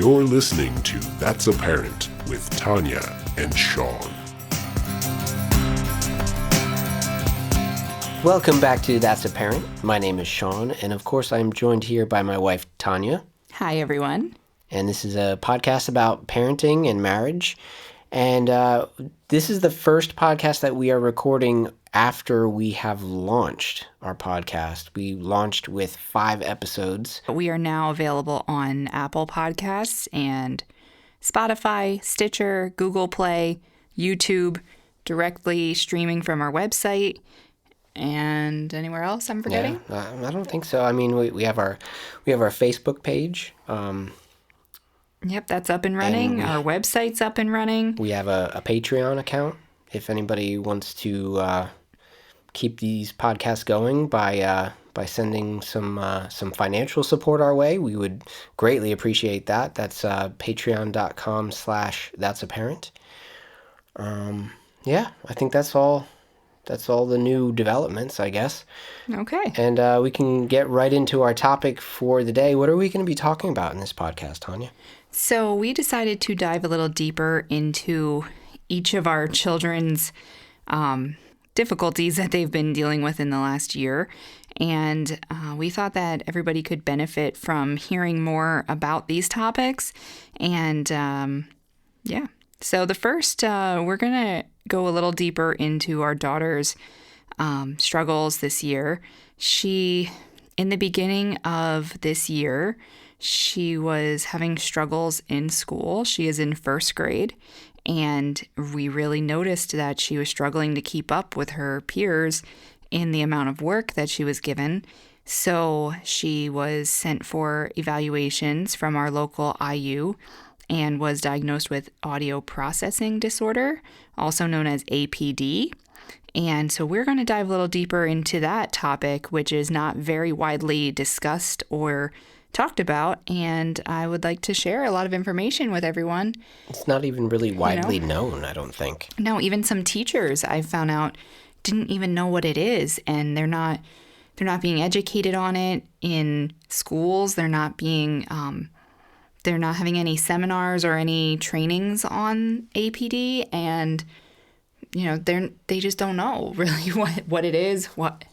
You're listening to That's a Parent with Tanya and Sean. Welcome back to That's a Parent. My name is Sean, and of course I'm joined here by my wife, Tanya. Hi, everyone. And this is a podcast about parenting and marriage. And this is the first podcast that we are recording after we have launched our podcast. We launched with 5 episodes. We are now available on Apple Podcasts and Spotify, Stitcher, Google Play, YouTube, directly streaming from our website. And anywhere else I'm forgetting? Yeah, I don't think so. I mean, we have our Facebook page. Yep, that's up and running. Our website's up and running. We have a Patreon account. If anybody wants to keep these podcasts going by sending some financial support our way, we would greatly appreciate that. That's patreon.com/that'saparent. Yeah, I think that's all. That's all the new developments, I guess. Okay. And we can get right into our topic for the day. What are we going to be talking about in this podcast, Tanya? So we decided to dive a little deeper into each of our children's difficulties that they've been dealing with in the last year. And we thought that everybody could benefit from hearing more about these topics. And yeah. So the first, we're going to go a little deeper into our daughter's struggles this year. In the beginning of this year, she was having struggles in school. She is in first grade, and we really noticed that she was struggling to keep up with her peers in the amount of work that she was given. So she was sent for evaluations from our local IU and was diagnosed with Auditory Processing Disorder, also known as APD. And so we're going to dive a little deeper into that topic, which is not very widely discussed or talked about. And I would like to share a lot of information with everyone. It's not even really widely known, I don't think. No, even some teachers I've found out didn't even know what it is, and they're not being educated on it in schools. They're not having any seminars or any trainings on APD, and they just don't know really what it is,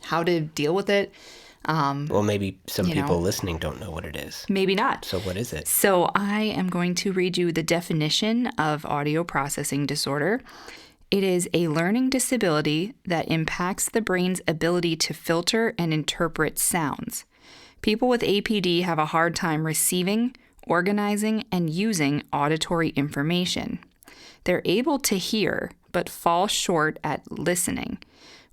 how to deal with it. Well, maybe some people listening don't know what it is. Maybe not. So what is it? So I am going to read you the definition of Auditory Processing Disorder. It is a learning disability that impacts the brain's ability to filter and interpret sounds. People with APD have a hard time receiving, organizing, and using auditory information. They're able to hear, but fall short at listening.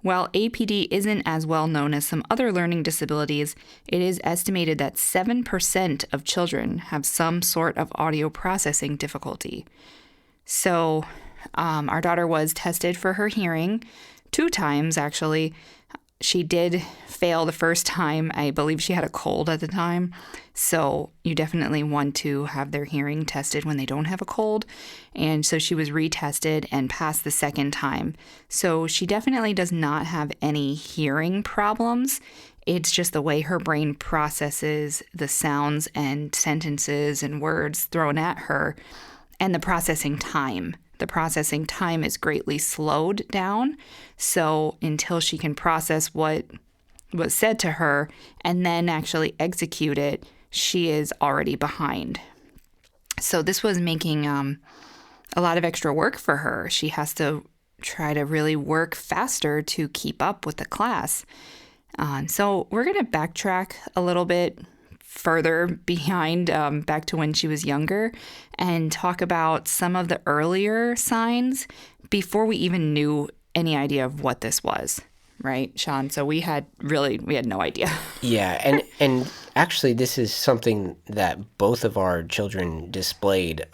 While APD isn't as well known as some other learning disabilities, it is estimated that 7% of children have some sort of audio processing difficulty. So, our daughter was tested for her hearing 2 times, actually. She did fail the first time. I believe she had a cold at the time. So you definitely want to have their hearing tested when they don't have a cold. And so she was retested and passed the second time. So she definitely does not have any hearing problems. It's just the way her brain processes the sounds and sentences and words thrown at her, and the processing time. The processing time is greatly slowed down. So until she can process what was said to her and then actually execute it, she is already behind. So this was making a lot of extra work for her. She has to try to really work faster to keep up with the class. So we're going to backtrack a little bit further behind, back to when she was younger, and talk about some of the earlier signs before we even knew any idea of what this was. Right, Sean? So we had no idea. Yeah, and actually this is something that both of our children displayed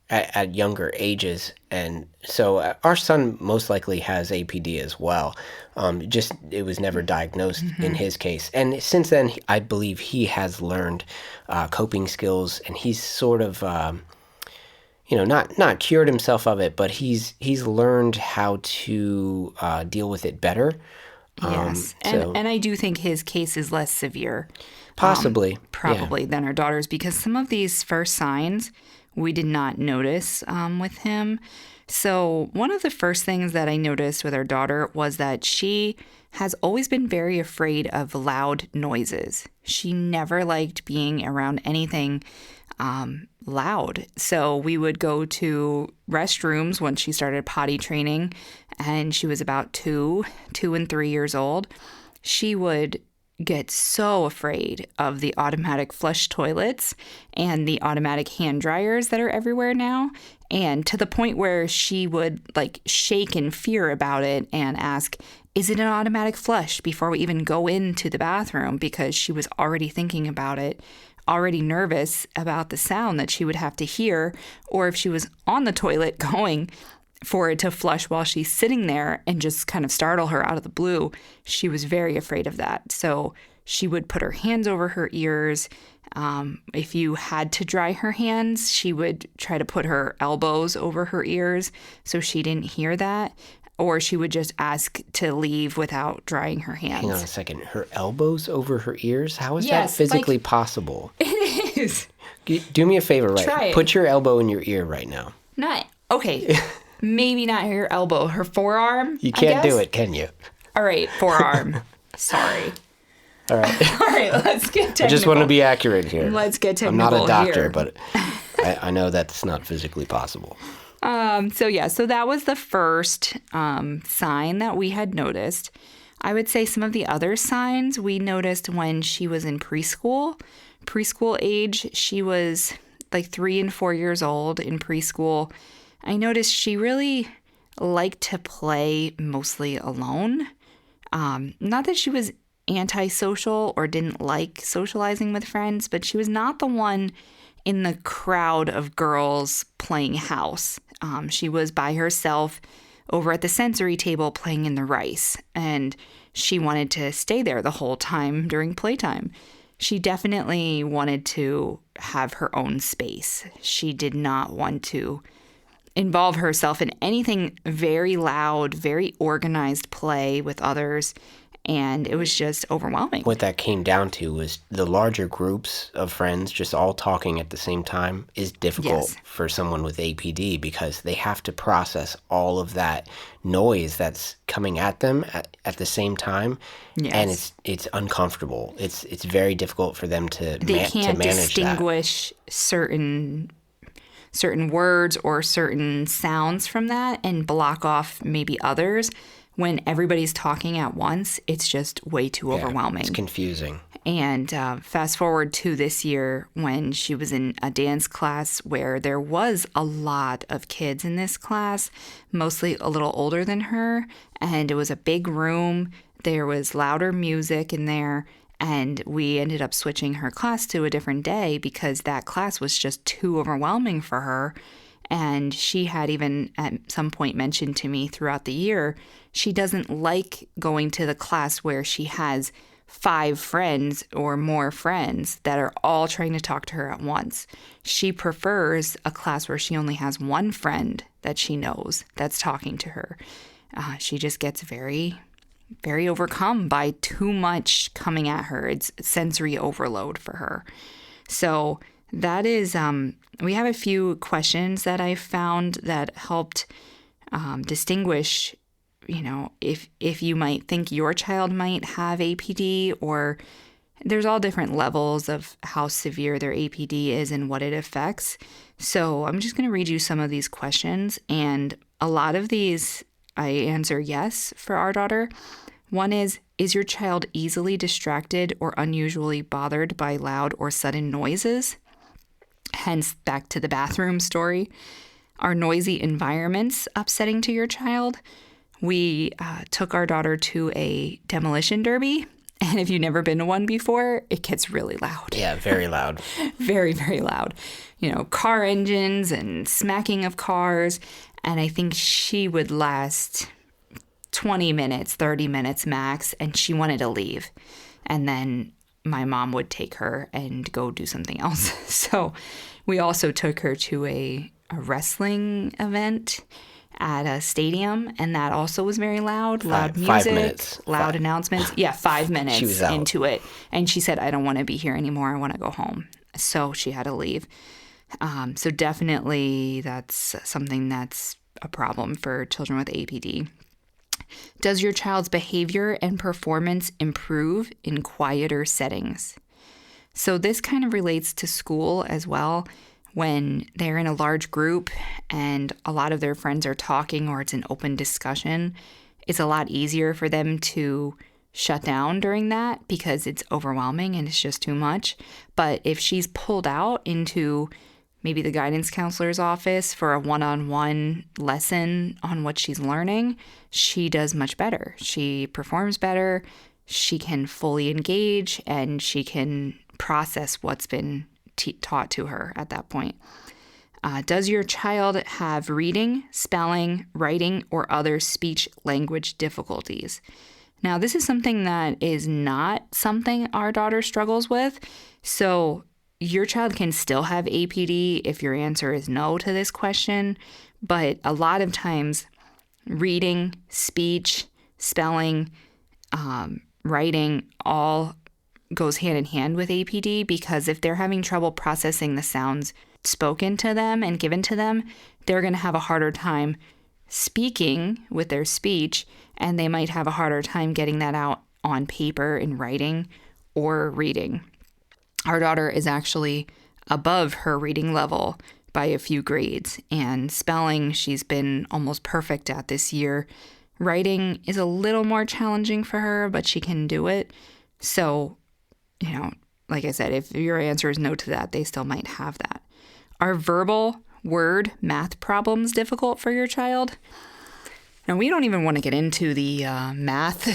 at younger ages. And so our son most likely has APD as well. It was never diagnosed in his case. And since then, I believe he has learned coping skills, and he's sort of, not cured himself of it, but he's learned how to deal with it better. Yes. And I do think his case is less severe. Possibly. Probably than our daughter's, because some of these first signs we did not notice with him. So one of the first things that I noticed with our daughter was that she has always been very afraid of loud noises. She never liked being around anything loud. So we would go to restrooms when she started potty training, and she was about 2 and 3 years old. She would get so afraid of the automatic flush toilets and the automatic hand dryers that are everywhere now. And to the point where she would like shake in fear about it and ask, is it an automatic flush before we even go into the bathroom? Because she was already thinking about it, already nervous about the sound that she would have to hear, or if she was on the toilet going for it to flush while she's sitting there and just kind of startle her out of the blue. She was very afraid of that. So she would put her hands over her ears. If you had to dry her hands, she would try to put her elbows over her ears so she didn't hear that. Or she would just ask to leave without drying her hands. Hang on a second. Her elbows over her ears? How is that physically possible? It is. Do me a favor, right? Try it. Put your elbow in your ear right now. Okay. Maybe not her elbow, her forearm. You can't do it, can you? All right, forearm. Sorry. All right. All right, let's get technical. I just want to be accurate here. Let's get technical. I'm not a doctor, here. but I know that's not physically possible. So that was the first sign that we had noticed. I would say some of the other signs we noticed when she was in preschool age. She was like 3 and 4 years old in preschool. I noticed she really liked to play mostly alone. Not that she was antisocial or didn't like socializing with friends, but she was not the one in the crowd of girls playing house. She was by herself over at the sensory table playing in the rice, and she wanted to stay there the whole time during playtime. She definitely wanted to have her own space. She did not want to involve herself in anything very loud, very organized play with others, and it was just overwhelming. What that came down to was the larger groups of friends just all talking at the same time is difficult for someone with APD because they have to process all of that noise that's coming at them at the same time, and it's uncomfortable. It's very difficult for them to manage that. They can't distinguish certain words or certain sounds from that and block off maybe others. When everybody's talking at once, it's just way too overwhelming. It's confusing. And fast forward to this year when she was in a dance class where there was a lot of kids in this class, mostly a little older than her, and it was a big room. There was louder music in there. And we ended up switching her class to a different day because that class was just too overwhelming for her. And she had even at some point mentioned to me throughout the year, she doesn't like going to the class where she has 5 friends or more friends that are all trying to talk to her at once. She prefers a class where she only has one friend that she knows that's talking to her. She just gets very overcome by too much coming at her. It's sensory overload for her. So that is, we have a few questions that I found that helped distinguish, if you might think your child might have APD, or there's all different levels of how severe their APD is and what it affects. So I'm just going to read you some of these questions, and a lot of these I answer yes for our daughter. One is your child easily distracted or unusually bothered by loud or sudden noises? Hence, back to the bathroom story. Are noisy environments upsetting to your child? We took our daughter to a demolition derby, and if you've never been to one before, it gets really loud. Yeah, very loud. Very, very loud. Car engines and smacking of cars, and I think she would last 20 minutes, 30 minutes max, and she wanted to leave. And then my mom would take her and go do something else. So we also took her to a wrestling event, at a stadium, and that also was very loud. Loud music, 5 minutes. loud announcements. Yeah, 5 minutes She was out. into it. And she said, I don't want to be here anymore. I want to go home. So she had to leave. So definitely that's something that's a problem for children with APD. Does your child's behavior and performance improve in quieter settings? So this kind of relates to school as well. When they're in a large group and a lot of their friends are talking or it's an open discussion, it's a lot easier for them to shut down during that because it's overwhelming and it's just too much. But if she's pulled out into maybe the guidance counselor's office for a one-on-one lesson on what she's learning, she does much better. She performs better, she can fully engage, and she can process what's been taught to her at that point. Does your child have reading, spelling, writing, or other speech language difficulties? Now, this is something that is not something our daughter struggles with. So your child can still have APD if your answer is no to this question. But a lot of times, reading, speech, spelling, writing, all goes hand in hand with APD, because if they're having trouble processing the sounds spoken to them and given to them, they're going to have a harder time speaking with their speech, and they might have a harder time getting that out on paper in writing or reading. Our daughter is actually above her reading level by a few grades, and spelling she's been almost perfect at this year. Writing is a little more challenging for her, but she can do it. So, like I said, if your answer is no to that, they still might have that. Are verbal, word, math problems difficult for your child? Now, we don't even want to get into the math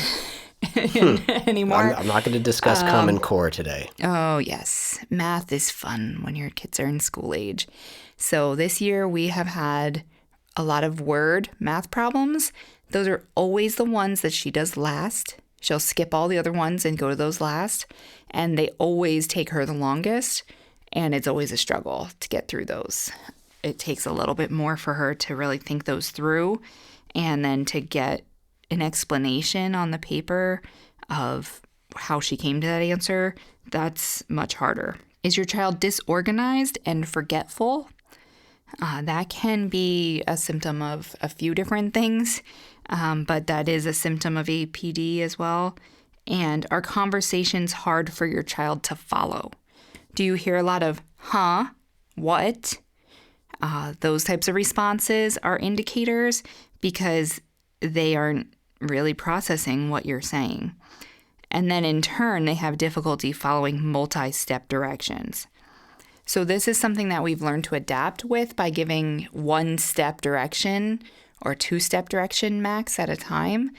anymore. I'm not going to discuss Common Core today. Oh, yes. Math is fun when your kids are in school age. So this year we have had a lot of word math problems. Those are always the ones that she does last. She'll skip all the other ones and go to those last. And they always take her the longest. And it's always a struggle to get through those. It takes a little bit more for her to really think those through, and then to get an explanation on the paper of how she came to that answer. That's much harder. Is your child disorganized and forgetful? That can be a symptom of a few different things, but that is a symptom of APD as well. And are conversations hard for your child to follow? Do you hear a lot of, huh, what? Those types of responses are indicators, because they aren't really processing what you're saying. And then in turn, they have difficulty following multi-step directions. So this is something that we've learned to adapt with by giving one-step direction or two-step direction max at a time.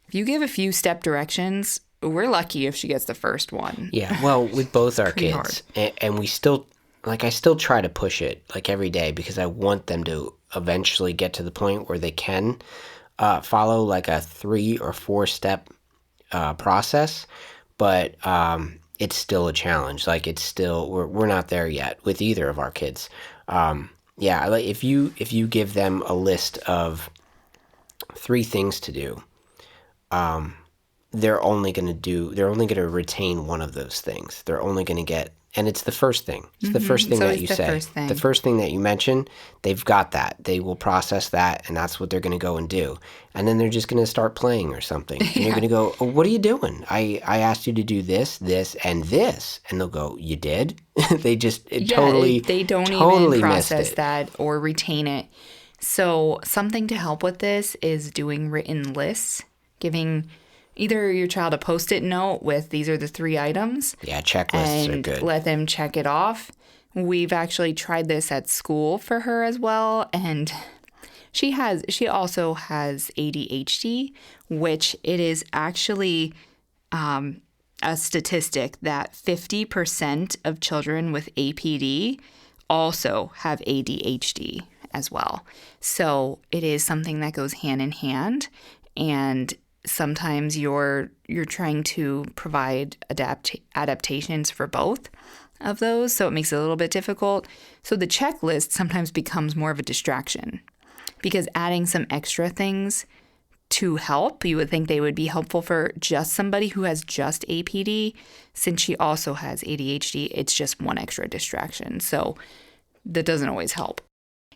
If you give a few step directions, we're lucky if she gets the first one. Yeah, well, with both our Pretty kids, and we still, I still try to push it, every day, because I want them to eventually get to the point where they can follow, a 3 or 4 step process, but it's still a challenge. It's still, we're not there yet with either of our kids. If you give them a list of 3 things to do, they're only going to retain one of those things. They're only going to get, and it's the first thing. It's the first thing that you say. The first thing that you mention, they've got that. They will process that, and that's what they're going to go and do. And then they're just going to start playing or something. And you're going to go, oh, what are you doing? I asked you to do this, this, and this. And they'll go, you did? They don't even process that or retain it. So something to help with this is doing written lists, giving either your child a Post-it note with these are the 3 items. Yeah, checklists are good. And let them check it off. We've actually tried this at school for her as well. And she also has ADHD, which it is actually a statistic that 50% of children with APD also have ADHD as well. So it is something that goes hand in hand. And sometimes you're trying to provide adaptations for both of those, so it makes it a little bit difficult. So the checklist sometimes becomes more of a distraction. because adding some extra things to help, you would think they would be helpful for just somebody who has just APD. Since she also has ADHD, it's just one extra distraction. So that doesn't always help.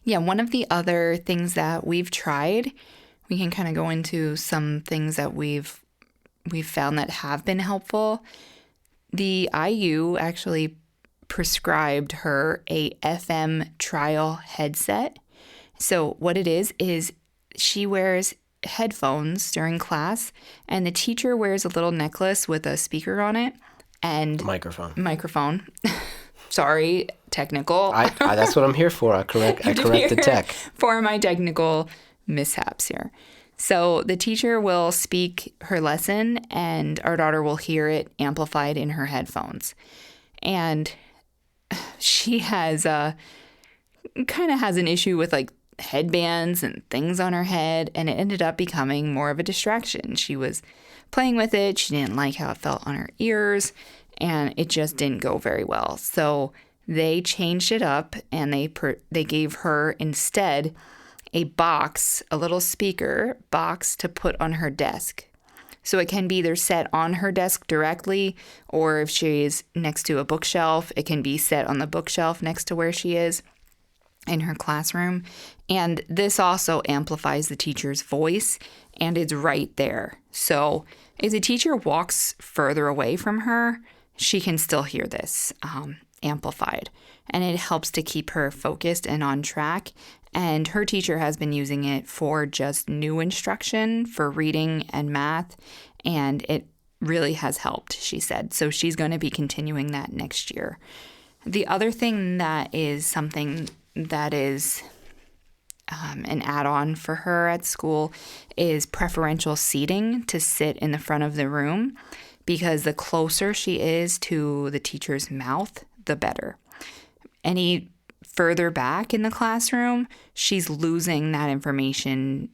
Yeah, one of the other things that we've tried, we can kind of go into some things that we've found that have been helpful. The IU actually prescribed her a FM trial headset. So what it is she wears headphones during class, and the teacher wears a little necklace with a speaker on it and microphone. Sorry, technical. That's what I'm here for. I correct the tech for my technical mishaps here. So the teacher will speak her lesson, and our daughter will hear it amplified in her headphones. And she has kind of has an issue with like headbands and things on her head, and it ended up becoming more of a distraction. She was playing with it. She didn't like how it felt on her ears, and it just didn't go very well. So they changed it up, and they gave her instead a little speaker box to put on her desk. So it can be either set on her desk directly, or if she's next to a bookshelf, it can be set on the bookshelf next to where she is in her classroom. And this also amplifies the teacher's voice, and it's right there. So if the teacher walks further away from her, she can still hear this amplified. And it helps to keep her focused and on track. And her teacher has been using it for just new instruction for reading and math, and it really has helped, she said. So she's going to be continuing that next year. The other thing that is something that is an add-on for her at school is preferential seating to sit in the front of the room, because the closer she is to the teacher's mouth, the better. Any further back in the classroom, she's losing that information,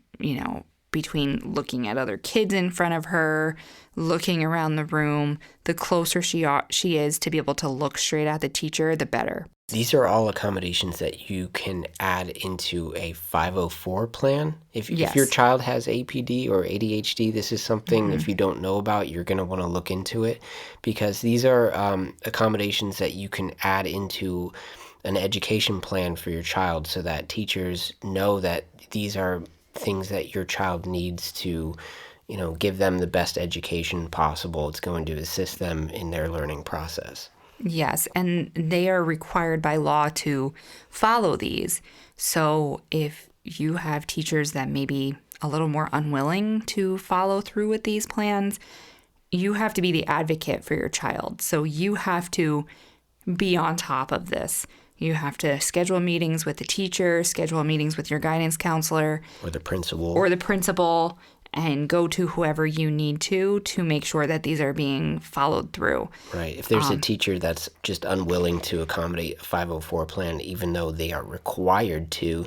between looking at other kids in front of her, looking around the room. The closer she is to be able to look straight at the teacher, the better. These are all accommodations that you can add into a 504 plan. If your child has APD or ADHD, this is something, if you don't know about, you're going to want to look into it, because these are accommodations that you can add into an education plan for your child, so that teachers know that these are things that your child needs to, give them the best education possible. It's going to assist them in their learning process. Yes, and they are required by law to follow these. So if you have teachers that may be a little more unwilling to follow through with these plans, you have to be the advocate for your child. So you have to be on top of this. You have to schedule meetings with the teacher, schedule meetings with your guidance counselor. Or the principal. And go to whoever you need to make sure that these are being followed through. Right. If there's a teacher that's just unwilling to accommodate a 504 plan, even though they are required to,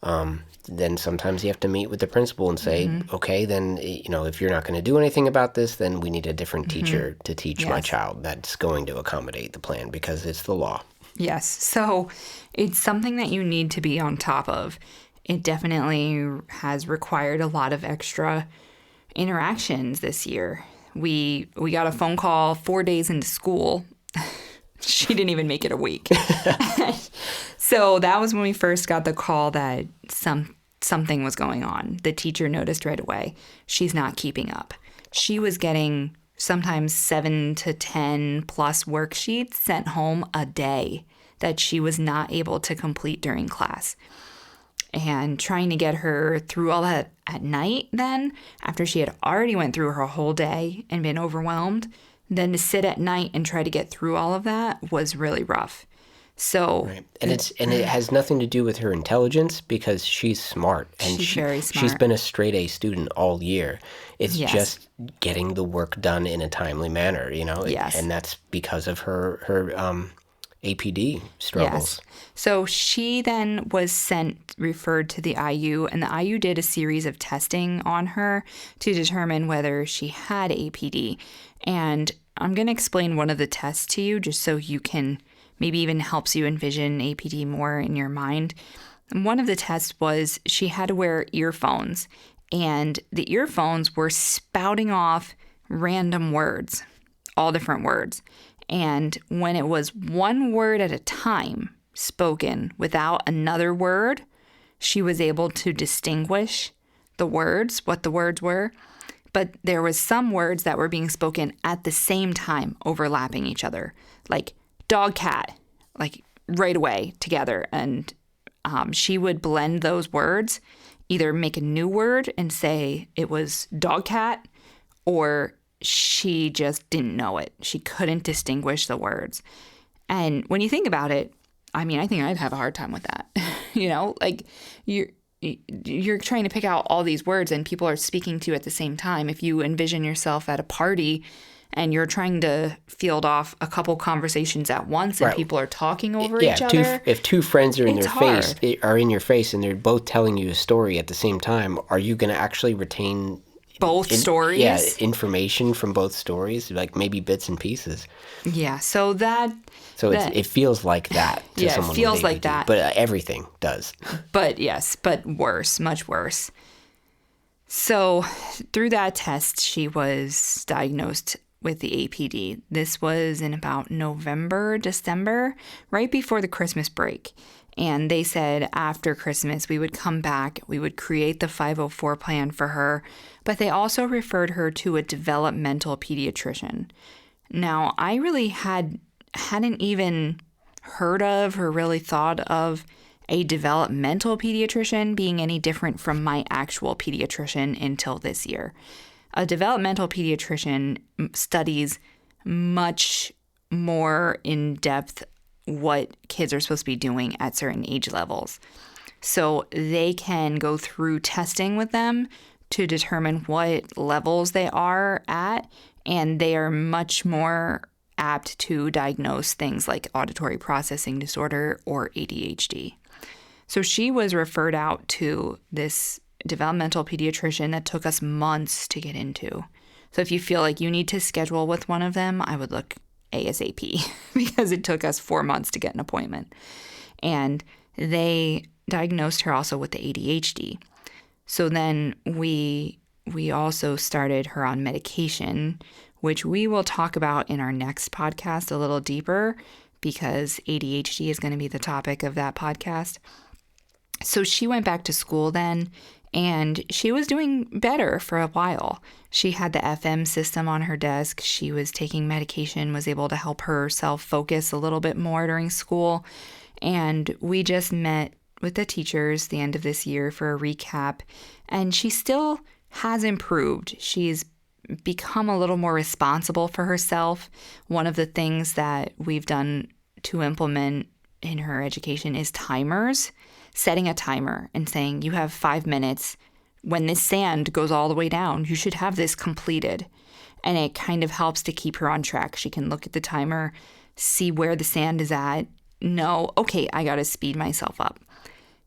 then sometimes you have to meet with the principal and say, okay, then, if you're not going to do anything about this, then we need a different teacher to teach my child that's going to accommodate the plan, because it's the law. Yes. So it's something that you need to be on top of. It definitely has required a lot of extra interactions this year. We got a phone call 4 days into school. She didn't even make it a week. So that was when we first got the call that something was going on. The teacher noticed right away. She's not keeping up. She was getting sometimes 7 to 10 plus worksheets sent home a day that she was not able to complete during class. And trying to get her through all that at night then, after she had already went through her whole day and been overwhelmed, then to sit at night and try to get through all of that was really rough. So right. And it has nothing to do with her intelligence, because she's smart, and she's very smart. She's been a straight A student all year. It's just getting the work done in a timely manner, Yes. And that's because of her APD struggles. Yes. So she then was referred to the IU, and the IU did a series of testing on her to determine whether she had APD. And I'm going to explain one of the tests to you just so you can, maybe even helps you envision APD more in your mind. And one of the tests was she had to wear earphones, and the earphones were spouting off random words, all different words. And when it was one word at a time spoken without another word, she was able to distinguish the words, what the words were. But there was some words that were being spoken at the same time, overlapping each other, like dog, cat, like right away together. And she would blend those words, either make a new word and say it was dog, cat, or she just didn't know it. She couldn't distinguish the words. And when you think about it, I mean, I think I'd have a hard time with that. Like you're trying to pick out all these words and people are speaking to you at the same time. If you envision yourself at a party and you're trying to field off a couple conversations at once and people are talking over each other. If two friends are in it's your face and they're both telling you a story at the same time, are you going to actually retain both stories? Yeah, information from both stories, like maybe bits and pieces. Yeah, it feels like that to someone. Yeah, it feels with like APD, that. But everything does. But worse, much worse. So through that test, she was diagnosed with the APD. This was in about November, December, right before the Christmas break. And they said after Christmas, we would come back, we would create the 504 plan for her, but they also referred her to a developmental pediatrician. Now, I really hadn't even heard of or really thought of a developmental pediatrician being any different from my actual pediatrician until this year. A developmental pediatrician studies much more in depth what kids are supposed to be doing at certain age levels. So they can go through testing with them to determine what levels they are at, and they are much more apt to diagnose things like auditory processing disorder or ADHD. So she was referred out to this developmental pediatrician that took us months to get into. So if you feel like you need to schedule with one of them, I would look ASAP because it took us 4 months to get an appointment. And they diagnosed her also with the ADHD. So then we also started her on medication, which we will talk about in our next podcast a little deeper because ADHD is going to be the topic of that podcast. So she went back to school then, and she was doing better for a while. She had the FM system on her desk. She was taking medication, was able to help herself focus a little bit more during school. And we just met with the teachers the end of this year for a recap. And she still has improved. She's become a little more responsible for herself. One of the things that we've done to implement in her education is timers. Setting a timer and saying, you have 5 minutes. When this sand goes all the way down, you should have this completed. And it kind of helps to keep her on track. She can look at the timer, see where the sand is at, know, okay, I got to speed myself up.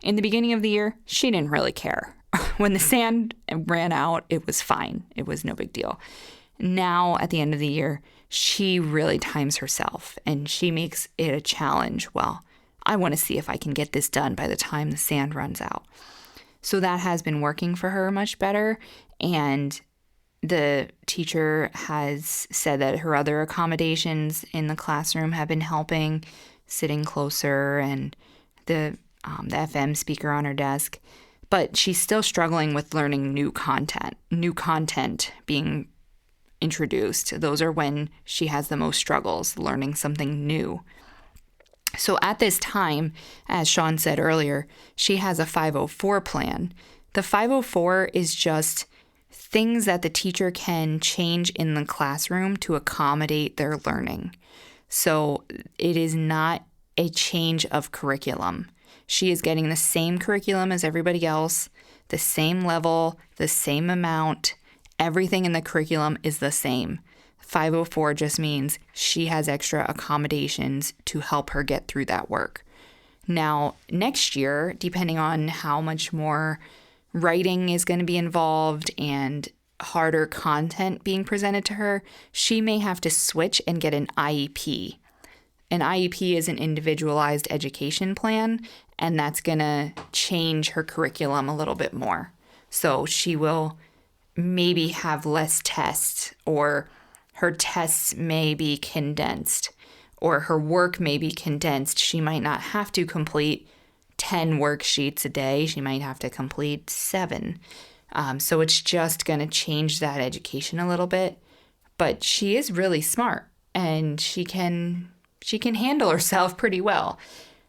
In the beginning of the year, she didn't really care. When the sand ran out, it was fine. It was no big deal. Now, at the end of the year, she really times herself and she makes it a challenge. Well, I want to see if I can get this done by the time the sand runs out. So that has been working for her much better. And the teacher has said that her other accommodations in the classroom have been helping, sitting closer and the FM speaker on her desk. But she's still struggling with learning new content being introduced. Those are when she has the most struggles, learning something new. So at this time, as Sean said earlier, she has a 504 plan. The 504 is just things that the teacher can change in the classroom to accommodate their learning. So it is not a change of curriculum. She is getting the same curriculum as everybody else, the same level, the same amount. Everything in the curriculum is the same. 504 just means she has extra accommodations to help her get through that work. Now, next year, depending on how much more writing is going to be involved and harder content being presented to her, she may have to switch and get an IEP. An IEP is an individualized education plan, and that's going to change her curriculum a little bit more. So she will maybe have less tests, or her tests may be condensed, or her work may be condensed. She might not have to complete 10 worksheets a day. She might have to complete 7. So it's just going to change that education a little bit. But she is really smart, and she can handle herself pretty well.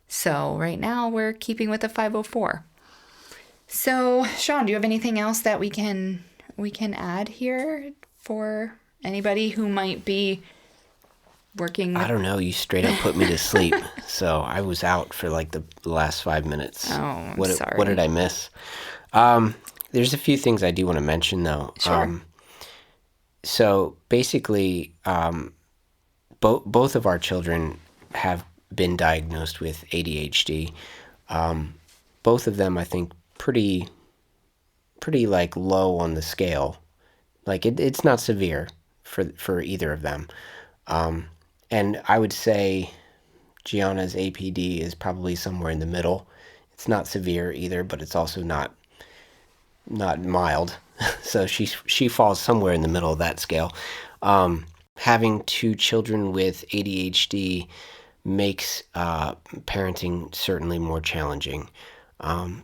So right now we're keeping with a 504. So Sean, do you have anything else that we can add here for anybody who might be working with... I don't know. You straight up put me to sleep. So I was out for like the last 5 minutes. Oh, I'm sorry. What did I miss? There's a few things I do want to mention, though. Sure. So basically, both of our children have been diagnosed with ADHD. Both of them, I think, pretty like low on the scale. Like it's not severe for either of them. And I would say Gianna's APD is probably somewhere in the middle. It's not severe either, but it's also not mild. So she falls somewhere in the middle of that scale. Having 2 children with ADHD makes parenting certainly more challenging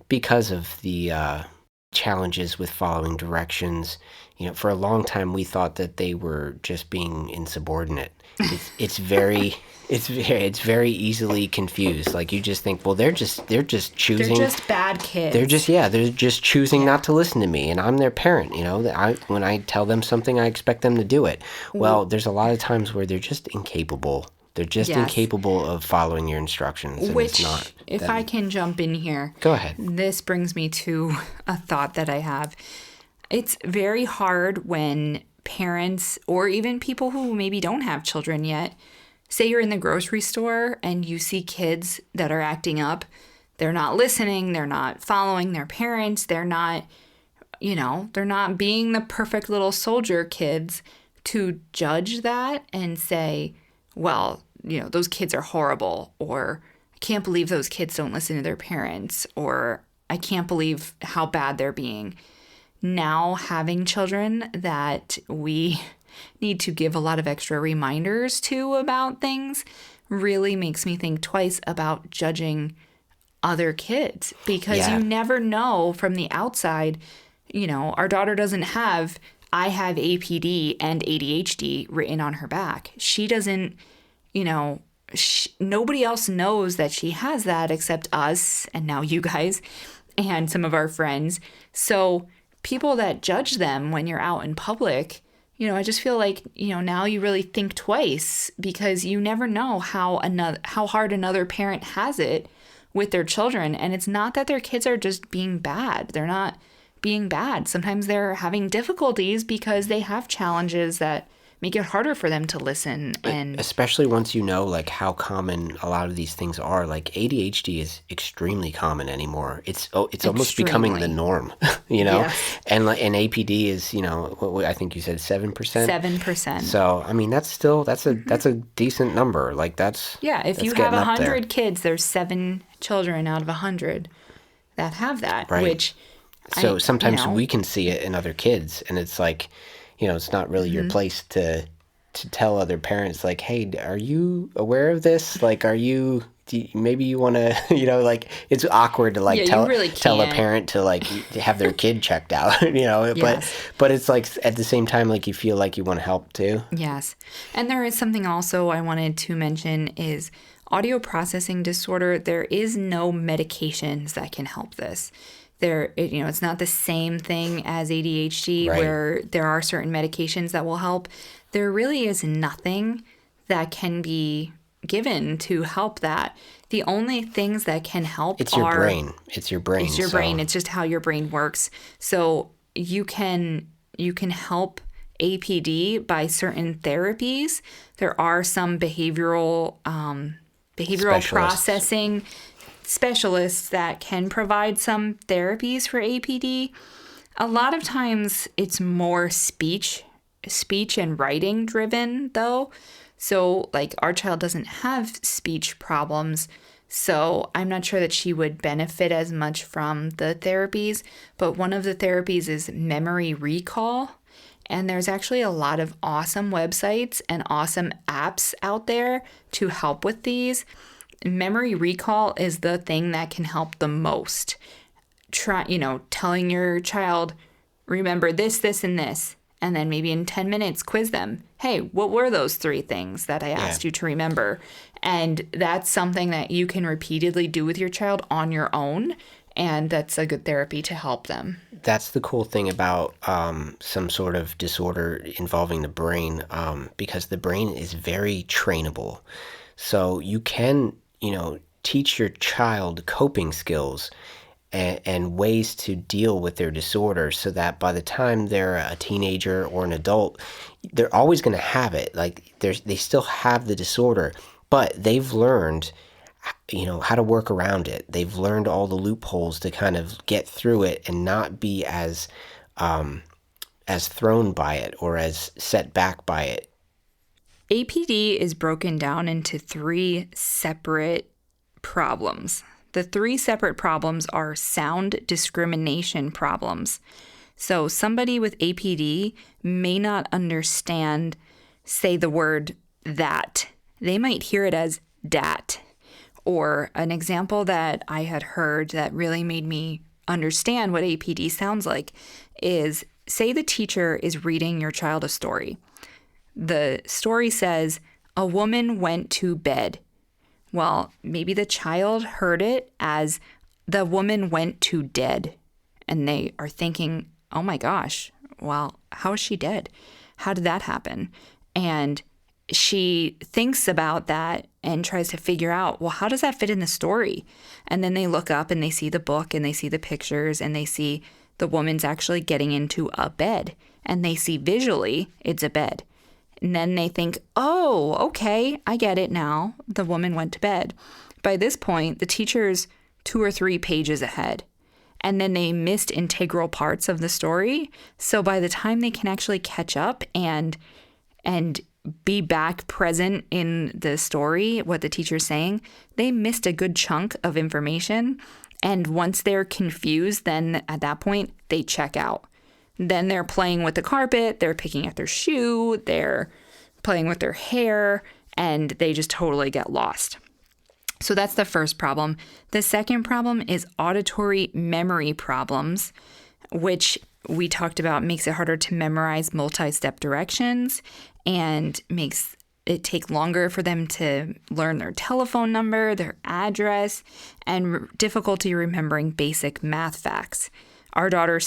because of the challenges with following directions. You know, for a long time we thought that they were just being insubordinate. It's very easily confused. Like you just think, well, they're just choosing. They're just bad kids. They're just choosing not to listen to me, and I'm their parent. You know, when I tell them something, I expect them to do it. Well, there's a lot of times where they're just incapable. They're just incapable of following your instructions. And Which, it's not if I can jump in here. Go ahead. This brings me to a thought that I have. It's very hard when parents, or even people who maybe don't have children yet, say you're in the grocery store and you see kids that are acting up. They're not listening. They're not following their parents. They're not being the perfect little soldier kids, to judge that and say, well, those kids are horrible, or I can't believe those kids don't listen to their parents, or I can't believe how bad they're being. Now, having children that we need to give a lot of extra reminders to about things really makes me think twice about judging other kids, because you never know from the outside. Our daughter doesn't have, I have APD and ADHD written on her back. She doesn't, nobody else knows that she has that except us, and now you guys and some of our friends. So people that judge them when you're out in public, I just feel like, now you really think twice, because you never know how hard another parent has it with their children. And it's not that their kids are just being bad. They're not being bad. Sometimes they're having difficulties because they have challenges that make it harder for them to listen. And especially once you know like how common a lot of these things are. Like ADHD is extremely common anymore. It's almost becoming the norm, Yes. And APD is, what I think you said 7%. 7%. So I mean that's a decent number. Like that's if you have 100 kids, there's 7 children out of 100 that have that. Right. Which so sometimes we can see it in other kids, and it's like, it's not really your place to tell other parents, like, hey, are you aware of this? Like, maybe you want to, like, it's awkward to like tell a parent to like have their kid checked out, Yes. but it's like at the same time, like you feel like you want to help too. Yes. And there is something also I wanted to mention is audio processing disorder. There is no medications that can help this. It's not the same thing as ADHD, right, where there are certain medications that will help. There really is nothing that can be given to help that. The only things that can help It's your brain. It's your brain. It's just how your brain works. So you can help APD by certain therapies. There are some behavioral processing specialists that can provide some therapies for APD. A lot of times it's more speech and writing driven though. So like our child doesn't have speech problems. So I'm not sure that she would benefit as much from the therapies, but one of the therapies is memory recall. And there's actually a lot of awesome websites and awesome apps out there to help with these. Memory recall is the thing that can help the most. Telling your child, remember this, this, and this. And then maybe in 10 minutes, quiz them. Hey, what were those 3 things that I asked you to remember? And that's something that you can repeatedly do with your child on your own. And that's a good therapy to help them. That's the cool thing about some sort of disorder involving the brain, because the brain is very trainable. So you can, teach your child coping skills and ways to deal with their disorder so that by the time they're a teenager or an adult, they're always going to have it. Like they still have the disorder, but they've learned, how to work around it. They've learned all the loopholes to kind of get through it and not be as thrown by it or as set back by it. APD is broken down into 3 separate problems. The 3 separate problems are sound discrimination problems. So somebody with APD may not understand, say the word that. They might hear it as dat. Or an example that I had heard that really made me understand what APD sounds like is, say the teacher is reading your child a story. The story says, a woman went to bed. Well, maybe the child heard it as the woman went to dead. And they are thinking, oh my gosh, well, how is she dead? How did that happen? And she thinks about that and tries to figure out, well, how does that fit in the story? And then they look up and they see the book and they see the pictures and they see the woman's actually getting into a bed. And they see visually it's a bed. And then they think, oh, okay, I get it now. The woman went to bed. By this point, the teacher's 2 or 3 pages ahead. And then they missed integral parts of the story. So by the time they can actually catch up and be back present in the story, what the teacher's saying, they missed a good chunk of information. And once they're confused, then at that point, they check out. Then they're playing with the carpet, they're picking at their shoe, they're playing with their hair, and they just totally get lost. So that's the first problem. The second problem is auditory memory problems, which we talked about makes it harder to memorize multi-step directions and makes it take longer for them to learn their telephone number, their address, and difficulty remembering basic math facts. Our daughter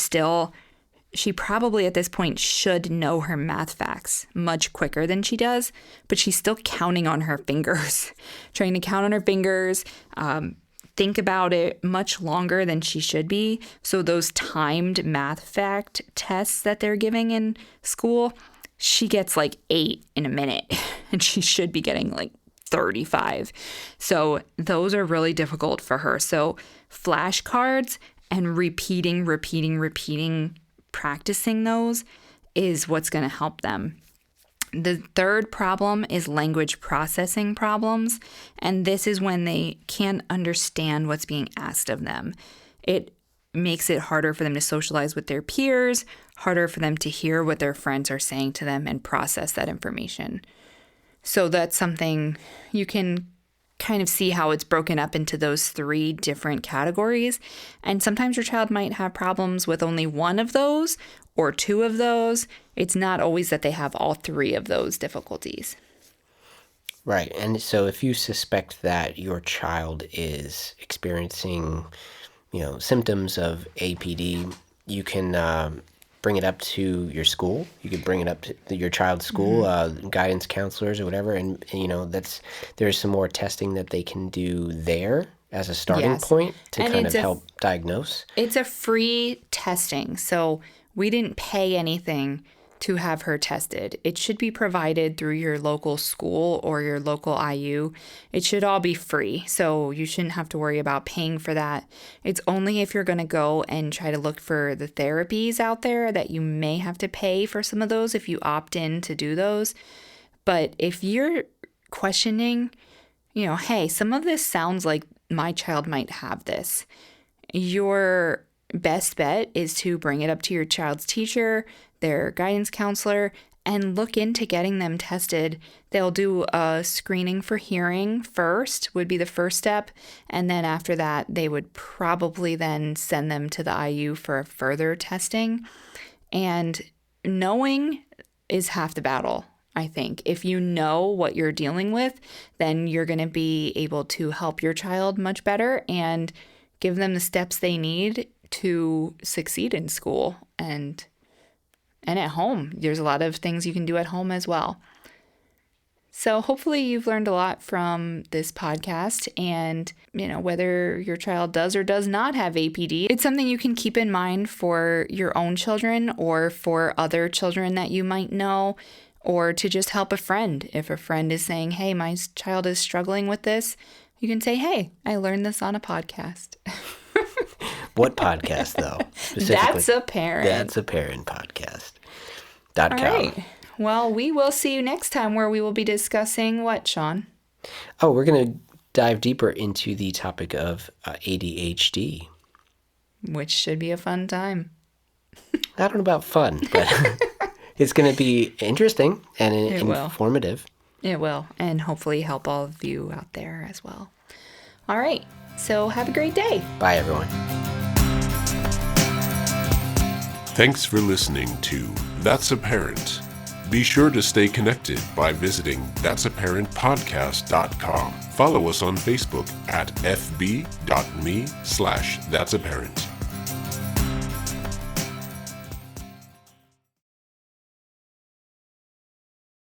she probably at this point should know her math facts much quicker than she does, but she's still counting on her fingers, trying to count on her fingers, think about it much longer than she should be. So those timed math fact tests that they're giving in school, she gets like 8 in a minute and she should be getting like 35. So those are really difficult for her. So flashcards and repeating, practicing those is what's going to help them. The third problem is language processing problems, and this is when they can't understand what's being asked of them. It makes it harder for them to socialize with their peers, harder for them to hear what their friends are saying to them and process that information. So that's something you can kind of see how it's broken up into those 3 different categories. And sometimes your child might have problems with only one of those or 2 of those. It's not always that they have all 3 of those difficulties. Right. And so if you suspect that your child is experiencing, symptoms of APD, you can bring it up to your school. You could bring it up to your child's school, guidance counselors or whatever. And there's some more testing that they can do there as a starting point to kind of help diagnose. It's a free testing. So we didn't pay anything to have her tested. It should be provided through your local school or your local IU. It should all be free, so you shouldn't have to worry about paying for that. It's only if you're going to go and try to look for the therapies out there that you may have to pay for some of those if you opt in to do those. But if you're questioning, hey, some of this sounds like my child might have this. Your best bet is to bring it up to your child's teacher, their guidance counselor, and look into getting them tested. They'll do a screening for hearing first, would be the first step. And then after that, they would probably then send them to the IU for further testing. And knowing is half the battle, I think. If you know what you're dealing with, then you're going to be able to help your child much better and give them the steps they need to succeed in school and at home. There's a lot of things you can do at home as well. So hopefully you've learned a lot from this podcast, and whether your child does or does not have APD, it's something you can keep in mind for your own children or for other children that you might know, or to just help a friend. If a friend is saying, hey, my child is struggling with this, you can say, hey, I learned this on a podcast. What podcast, though? That's a Parent. That's a Parent podcast.com. All right. Well, we will see you next time, where we will be discussing what, Sean? Oh, we're going to dive deeper into the topic of ADHD. Which should be a fun time. I don't know about fun, but it's going to be interesting and informative. It will, and hopefully help all of you out there as well. All right. So have a great day. Bye, everyone. Thanks for listening to That's a Parent. Be sure to stay connected by visiting that'saparentpodcast.com. Follow us on Facebook at fb.me/that'saparent.